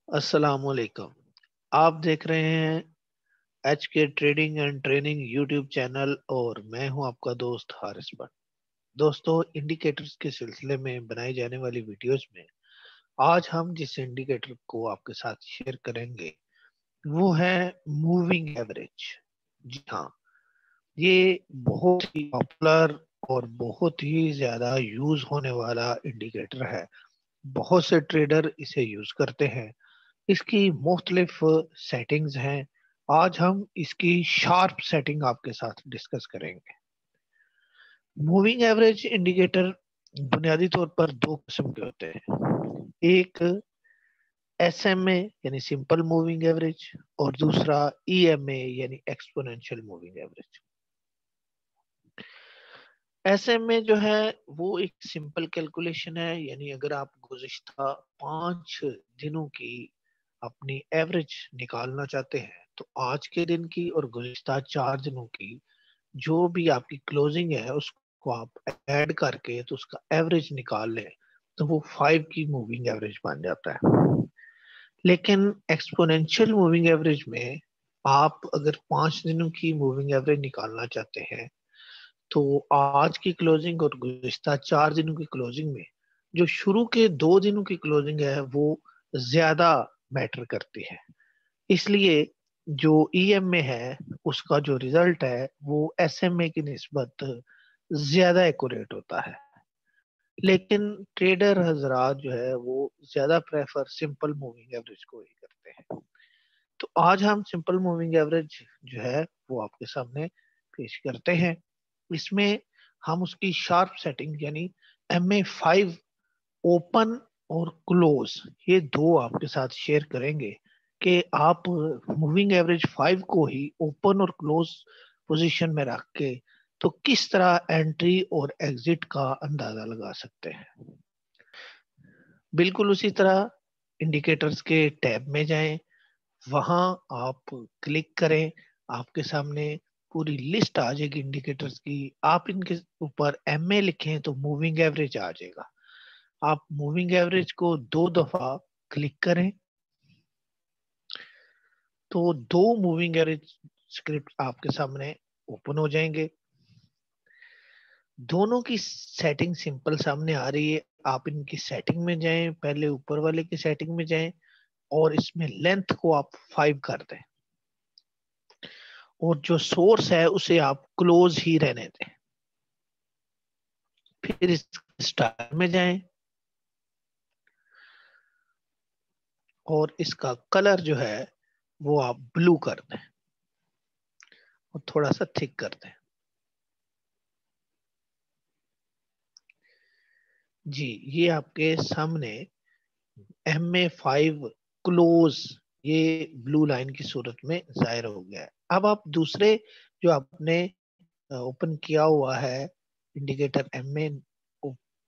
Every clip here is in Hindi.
अस्सलामुअलैकुम। आप देख रहे हैं एच के trading and training YouTube channel और मैं हूं आपका दोस्त हारिस बट। दोस्तों, इंडिकेटर्स के सिलसिले में बनाई जाने वाली वीडियोस में आज हम जिस इंडिकेटर को आपके साथ शेयर करेंगे वो है मूविंग एवरेज। जी हाँ, ये बहुत ही पॉपुलर और बहुत ही ज्यादा यूज होने वाला इंडिकेटर है। बहुत से ट्रेडर इसे यूज करते हैं। इसकी मुख्तलिफ सेटिंग्स हैं। आज हम इसकी शार्प सेटिंग आपके साथ डिस्कस करेंगे। मूविंग एवरेज इंडिकेटर बुनियादी तौर पर दो किस्म के होते हैं। एक एसएमए यानी सिंपल मूविंग एवरेज और दूसरा ईएमए यानी एक्सपोनेंशियल मूविंग एवरेज। एसएमए जो है वो एक सिंपल कैलकुलेशन है, यानी अगर आप गुज़िश्ता 5 दिनों की अपनी एवरेज निकालना चाहते हैं तो आज के दिन की और गुज़िश्ता 4 दिनों की जो भी आपकी क्लोजिंग है उसको आप ऐड करके तो उसका एवरेज निकाल लें तो वो 5 की मूविंग एवरेज बन जाता है। लेकिन एक्सपोनेंशियल मूविंग एवरेज में आप अगर 5 दिनों की मूविंग एवरेज निकालना चाहते हैं तो आज की क्लोजिंग और गुज़िश्ता 4 दिनों की क्लोजिंग में जो शुरू के 2 दिनों की क्लोजिंग है वो ज्यादा मैटर करती है। इसलिए जो ईएमए है उसका जो रिजल्ट है वो एसएमए की निस्बत ज्यादा एक्यूरेट होता है। लेकिन ट्रेडर हजरात जो है वो ज्यादा प्रेफर सिंपल मूविंग एवरेज को ही करते हैं। तो आज हम सिंपल मूविंग एवरेज जो है वो आपके सामने पेश करते हैं। इसमें हम उसकी शार्प सेटिंग यानी MA5 ओपन और क्लोज ये दो आपके साथ शेयर करेंगे कि आप मूविंग एवरेज 5 को ही ओपन और क्लोज पोजीशन में रख के तो किस तरह एंट्री और एग्जिट का अंदाजा लगा सकते हैं। बिल्कुल उसी तरह इंडिकेटर्स के टैब में जाएं, वहां आप क्लिक करें, आपके सामने पूरी लिस्ट आ जाएगी इंडिकेटर्स की। आप इनके ऊपर MA लिखें तो मूविंग एवरेज आ जाएगा। आप मूविंग एवरेज को 2 दफा क्लिक करें तो दो मूविंग एवरेज स्क्रिप्ट आपके सामने ओपन हो जाएंगे। दोनों की सेटिंग सिंपल सामने आ रही है। आप इनकी सेटिंग में जाएं, पहले ऊपर वाले की सेटिंग में जाएं और इसमें लेंथ को आप 5 कर दें और जो सोर्स है उसे आप क्लोज ही रहने दें। फिर इस स्टार में जाएं और इसका कलर जो है वो आप ब्लू कर दें और थोड़ा सा थिक कर दें। जी, ये आपके सामने MA5 क्लोज ये ब्लू लाइन की सूरत में जाहिर हो गया है। अब आप दूसरे जो आपने ओपन किया हुआ है इंडिकेटर MA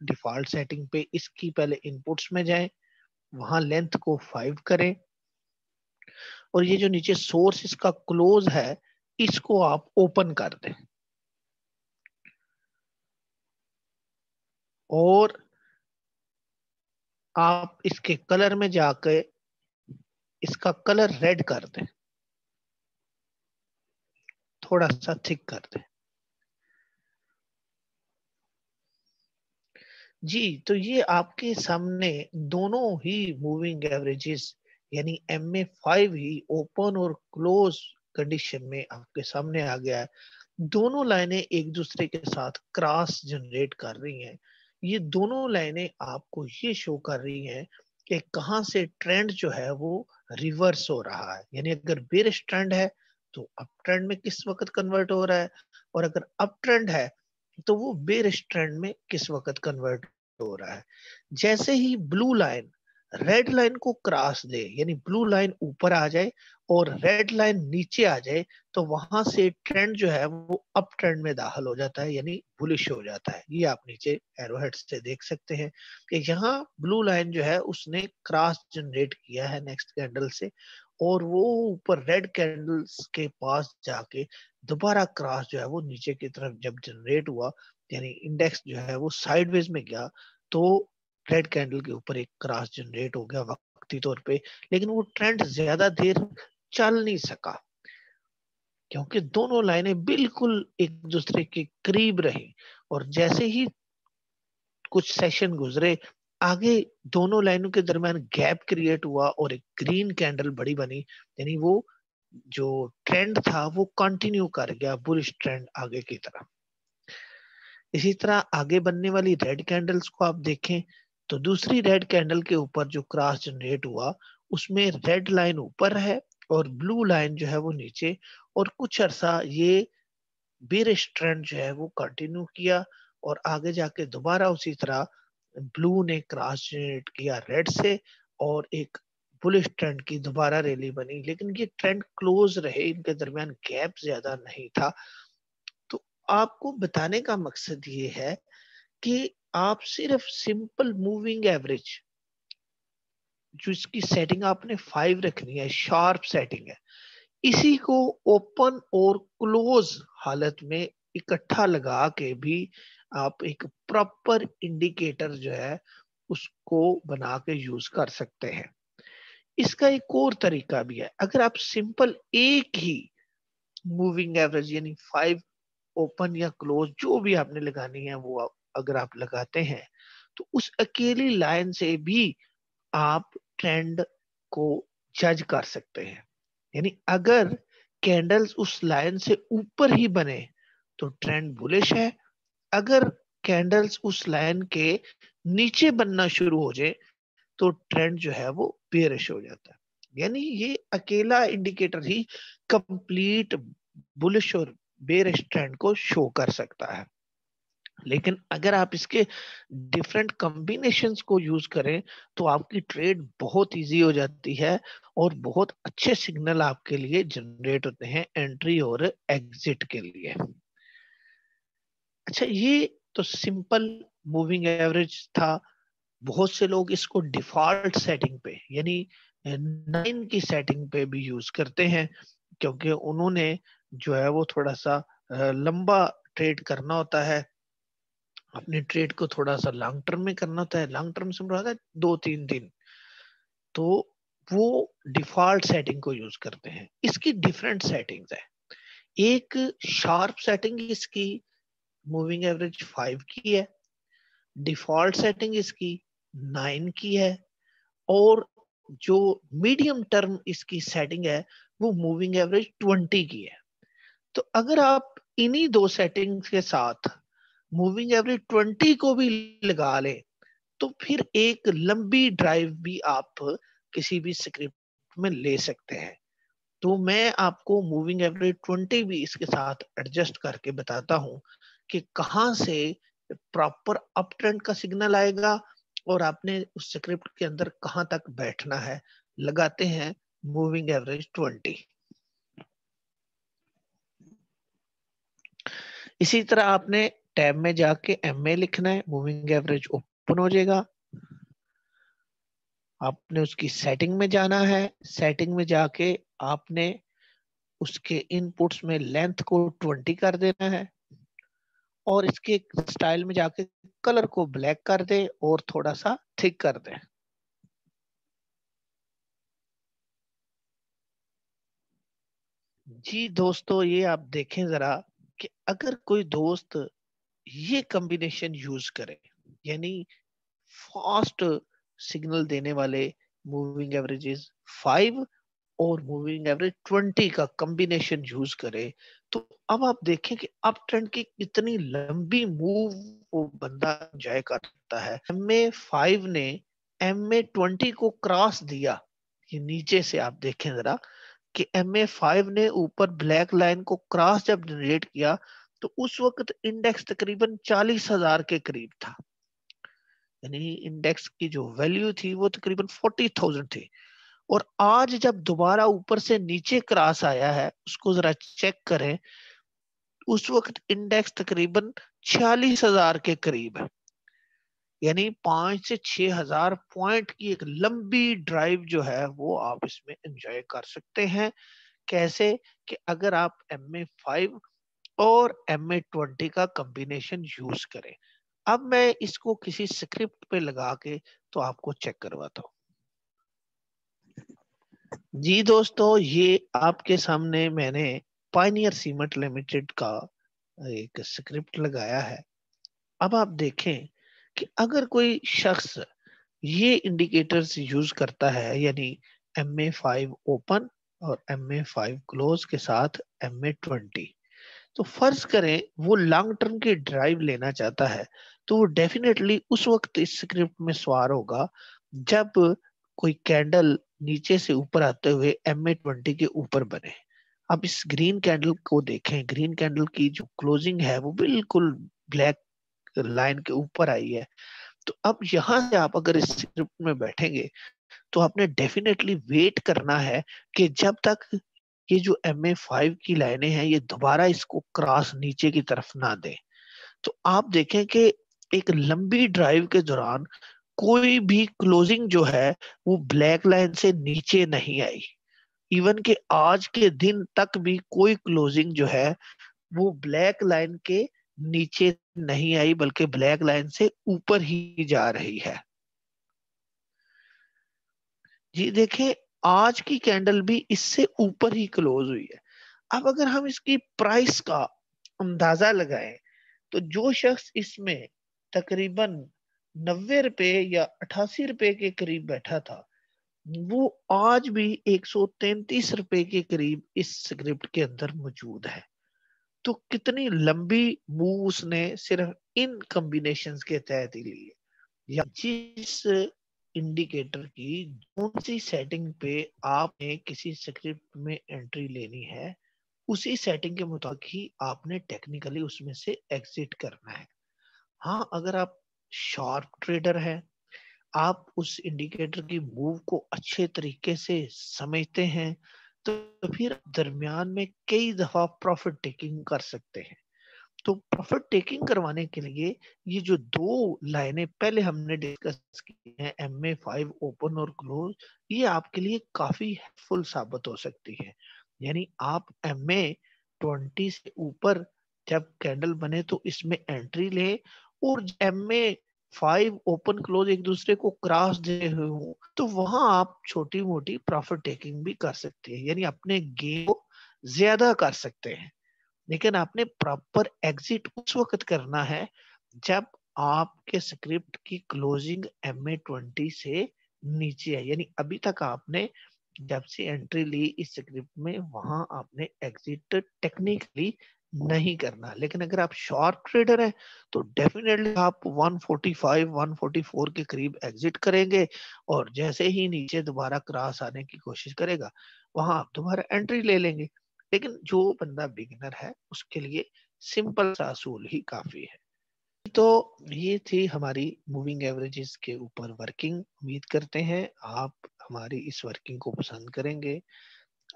डिफॉल्ट सेटिंग पे, इसकी पहले इनपुट्स में जाएं, वहां लेंथ को 5 करें और ये जो नीचे सोर्स इसका क्लोज है इसको आप ओपन कर दें और आप इसके कलर में जाकर इसका कलर रेड कर दें, थोड़ा सा थिक कर दें। जी, तो ये आपके सामने दोनों ही मूविंग एवरेजेस यानी MA5 ही ओपन और क्लोज कंडीशन में आपके सामने आ गया है। दोनों लाइनें एक दूसरे के साथ क्रॉस जनरेट कर रही हैं। ये दोनों लाइनें आपको ये शो कर रही हैं कि कहाँ से ट्रेंड जो है वो रिवर्स हो रहा है। यानी अगर बेरिश ट्रेंड है तो अप ट्रेंड में किस वक्त कन्वर्ट हो रहा है और अगर अप ट्रेंड है तो वो बेरिश ट्रेंड में किस वक्त कन्वर्ट हो रहा है। जैसे ही ब्लू लाइन रेड लाइन को क्रॉस दे यानी ब्लू लाइन ऊपर आ जाए और रेड लाइन नीचे आ जाए तो वहां से ट्रेंड जो है वो अप ट्रेंड में दाखिल हो जाता है यानी बुलिश हो जाता है। ये आप नीचे एरोहेड से देख सकते हैं कि यहाँ ब्लू लाइन जो है उसने क्रॉस जनरेट किया है नेक्स्ट कैंडल से और वो ऊपर रेड कैंडल्स के पास जाके दोबारा क्रॉस जो है वो नीचे की तरफ जब जनरेट हुआ यानी इंडेक्स जो है वो साइडवेज में गया तो रेड कैंडल के ऊपर एक क्रॉस जनरेट हो गया वक्त वक्ती तौर पे, लेकिन वो ट्रेंड ज्यादा देर चल नहीं सका क्योंकि दोनों लाइनें बिल्कुल एक दूसरे के करीब रही। और जैसे ही कुछ सेशन गुजरे, आगे दोनों लाइनों के दरमियान गैप क्रिएट हुआ और एक ग्रीन कैंडल बड़ी बनी, यानी वो जो ट्रेंड था वो कंटिन्यू कर गया, बुलिश ट्रेंड आगे की तरफ। इसी तरह आगे बनने वाली रेड कैंडल्स को आप देखें तो दूसरी रेड कैंडल के ऊपर जो क्रॉस जनरेट हुआ उसमें रेड लाइन ऊपर है और ब्लू लाइन जो है वो नीचे, और कुछ अरसा ये बेरिश ट्रेंड जो है वो कंटिन्यू किया और आगे जाके दोबारा उसी तरह ब्लू ने क्रॉस जनरेट किया रेड से और एक बुलिश ट्रेंड की दोबारा रैली बनी, लेकिन ये ट्रेंड क्लोज रहे, इनके दरमियान गैप ज्यादा नहीं था। तो आपको बताने का मकसद ये है कि आप सिर्फ सिंपल मूविंग एवरेज, जो इसकी सेटिंग आपने 5 रखनी है, शार्प सेटिंग है, इसी को ओपन और क्लोज हालत में इकट्ठा लगा के भी आप एक प्रॉपर इंडिकेटर जो है उसको बना के यूज कर सकते हैं। इसका एक और तरीका भी है, अगर आप सिंपल एक ही मूविंग एवरेज यानी 5 ओपन या क्लोज जो भी आपने लगानी है वो अगर आप लगाते हैं तो उस अकेली लाइन से भी आप ट्रेंड को जज कर सकते हैं। यानी अगर कैंडल्स उस लाइन से ऊपर ही बने तो ट्रेंड बुलिश है, अगर कैंडल्स उस लाइन के नीचे बनना शुरू हो जाए तो ट्रेंड जो है वो बेरिश हो जाता है। यानी ये अकेला इंडिकेटर ही कंप्लीट बुलिश और बेरिश ट्रेंड को शो कर सकता है। लेकिन अगर आप इसके डिफरेंट कॉम्बिनेशंस को यूज करें तो आपकी ट्रेड बहुत इजी हो जाती है और बहुत अच्छे सिग्नल आपके लिए जनरेट होते हैं एंट्री और एग्जिट के लिए। अच्छा, ये तो सिंपल मूविंग एवरेज था। बहुत से लोग इसको डिफॉल्ट सेटिंग पे यानी 9 की सेटिंग पे भी यूज करते हैं, क्योंकि उन्होंने जो है वो थोड़ा सा लंबा ट्रेड करना होता है, अपने ट्रेड को थोड़ा सा लॉन्ग टर्म में करना होता है। लॉन्ग टर्म से मुराद है 2-3 दिन, तो वो डिफॉल्ट सेटिंग को यूज करते हैं। इसकी डिफरेंट सेटिंग्स है। एक शार्प सेटिंग इसकी मूविंग एवरेज 5 की है, डिफॉल्ट सेटिंग इसकी 9 की है, और जो मीडियम टर्म इसकी सेटिंग है वो मूविंग एवरेज 20 की है। तो अगर आप इन्हीं दो सेटिंग्स के साथ मूविंग एवरेज 20 को भी लगा लें तो फिर एक लंबी ड्राइव भी आप किसी भी स्क्रिप्ट में ले सकते हैं। तो मैं आपको मूविंग एवरेज 20 भी इसके साथ एडजस्ट करके बताता हूं कि कहां से प्रॉपर अप ट्रेंड का सिग्नल आएगा और आपने उस स्क्रिप्ट के अंदर कहां तक बैठना है। लगाते हैं मूविंग एवरेज 20। इसी तरह आपने टैब में जाके एमए लिखना है, मूविंग एवरेज ओपन हो जाएगा। आपने उसकी सेटिंग में जाना है, सेटिंग में जाके आपने उसके इनपुट्स में लेंथ को 20 कर देना है और इसके स्टाइल में जाके कलर को ब्लैक कर दे और थोड़ा सा थिक कर दे। जी दोस्तों, ये आप देखें जरा कि अगर कोई दोस्त ये कॉम्बिनेशन यूज करे, यानी फास्ट सिग्नल देने वाले मूविंग एवरेजेस 5 और मूविंग एवरेज 20 का कॉम्बिनेशन यूज करे, तो अब आप देखें कि अप ट्रेंड की कितनी लंबी मूव वो बंदा एंजॉय करता है। एमए 5 ने एमए 20 को क्रॉस दिया, ये नीचे से आप देखें जरा कि एमए 5 ने ऊपर ब्लैक लाइन को क्रॉस जब जनरेट किया तो उस वक्त इंडेक्स तकरीबन 40,000 के करीब था, यानी इंडेक्स की जो वैल्यू थी वो तकरीबन 40,000 थी। और आज जब दोबारा ऊपर से नीचे क्रॉस आया है उसको जरा चेक करें, उस वक्त इंडेक्स तकरीबन 46,000 के करीब है, यानी 5 से 6 हजार पॉइंट की एक लंबी ड्राइव जो है वो आप इसमें एंजॉय कर सकते हैं। कैसे कि अगर आप MA5 और MA20 का कॉम्बिनेशन यूज करें। अब मैं इसको किसी स्क्रिप्ट पे लगा के तो आपको चेक करवाता हूँ। जी दोस्तों, ये आपके सामने मैंने पायनियर सीमेंट लिमिटेड का एक स्क्रिप्ट लगाया है। अब आप देखें कि अगर कोई शख्स ये इंडिकेटर्स यूज करता है, यानी MA5 ओपन और MA5 क्लोज के साथ MA20, तो फर्ज करें वो लॉन्ग टर्म की ड्राइव लेना चाहता है, तो वो डेफिनेटली उस वक्त इस स्क्रिप्ट में सवार होगा जब कोई कैंडल नीचे से ऊपर आते हुए MA20 के ऊपर बने। अब इस ग्रीन कैंडल को देखें, ग्रीन कैंडल की जो क्लोजिंग है वो बिल्कुल ब्लैक लाइन के ऊपर आई है। तो अब यहाँ से आप अगर इस स्क्रिप्ट में बैठेंगे तो आपने डेफिनेटली वेट करना है कि जब तक ये जो MA5 की लाइनें हैं ये दोबारा इसको क्रॉस नीचे की तरफ ना दे। तो आप देखें कि एक लंबी ड्राइव के दौरान कोई भी क्लोजिंग जो है वो ब्लैक लाइन से नीचे नहीं आई। इवन के आज के दिन तक भी कोई क्लोजिंग जो है वो ब्लैक लाइन के नीचे नहीं आई, बल्कि ब्लैक लाइन से ऊपर ही जा रही है। जी देखें, आज की कैंडल भी इससे ऊपर ही क्लोज हुई है। अब अगर हम इसकी प्राइस का अंदाजा लगाएं तो जो शख्स इसमें तकरीबन 90 रुपए या 88 रुपए के करीब बैठा था, वो आज भी 133 रुपए के करीब इस स्क्रिप्ट के अंदर मौजूद है। तो कितनी लंबी मूव उसने सिर्फ इन कॉम्बिनेशंस के तहत ही ली है। या जिस इंडिकेटर की कौन सी सेटिंग पे आपने किसी स्क्रिप्ट में एंट्री लेनी है, उसी सेटिंग के मुताबिक ही आपने टेक्निकली उसमें से एग्जिट करना है। हाँ, अगर आप शॉर्ट ट्रेडर हैं, आप उस इंडिकेटर की मूव को अच्छे तरीके से समझते हैं, तो फिर दरमियान में कई दफा प्रॉफिट टेकिंग कर सकते हैं। तो प्रॉफिट टेकिंग करवाने के लिए ये जो दो लाइनें पहले हमने डिस्कस की हैं, MA5 ओपन और क्लोज, ये आपके लिए काफी हेल्पफुल साबित हो सकती है। यानी आप MA20 से ऊपर जब कैंडल बने तो इसमें एंट्री लें, और MA5 ओपन क्लोज एक दूसरे को क्रॉस दे हुए हो तो वहां आप छोटी मोटी प्रॉफिट टेकिंग भी कर सकते हैं, यानी अपने गेम को ज्यादा कर सकते हैं। लेकिन आपने प्रॉपर एग्जिट उस वक्त करना है जब आपके स्क्रिप्ट की क्लोजिंग MA20 से नीचे है। यानी अभी तक आपने जब से एंट्री ली इस स्क्रिप्ट में, वहां आपने एग्जिट टेक्निकली नहीं करना। लेकिन अगर आप शॉर्ट ट्रेडर हैं तो डेफिनेटली आप 145 144 के करीब एग्जिट करेंगे, और जैसे ही नीचे दोबारा क्रॉस आने की कोशिश करेगा वहां आप दोबारा एंट्री ले लेंगे। लेकिन जो बंदा बिगिनर है उसके लिए सिंपल सा असूल ही काफी है। तो ये थी हमारी मूविंग एवरेजेस के ऊपर वर्किंग। उम्मीद करते हैं आप हमारी इस वर्किंग को पसंद करेंगे।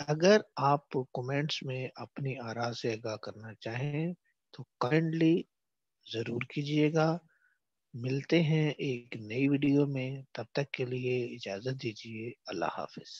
अगर आप कमेंट्स में अपनी आरा से आगाह करना चाहें तो काइंडली जरूर कीजिएगा। मिलते हैं एक नई वीडियो में, तब तक के लिए इजाजत दीजिए। अल्लाह हाफिज।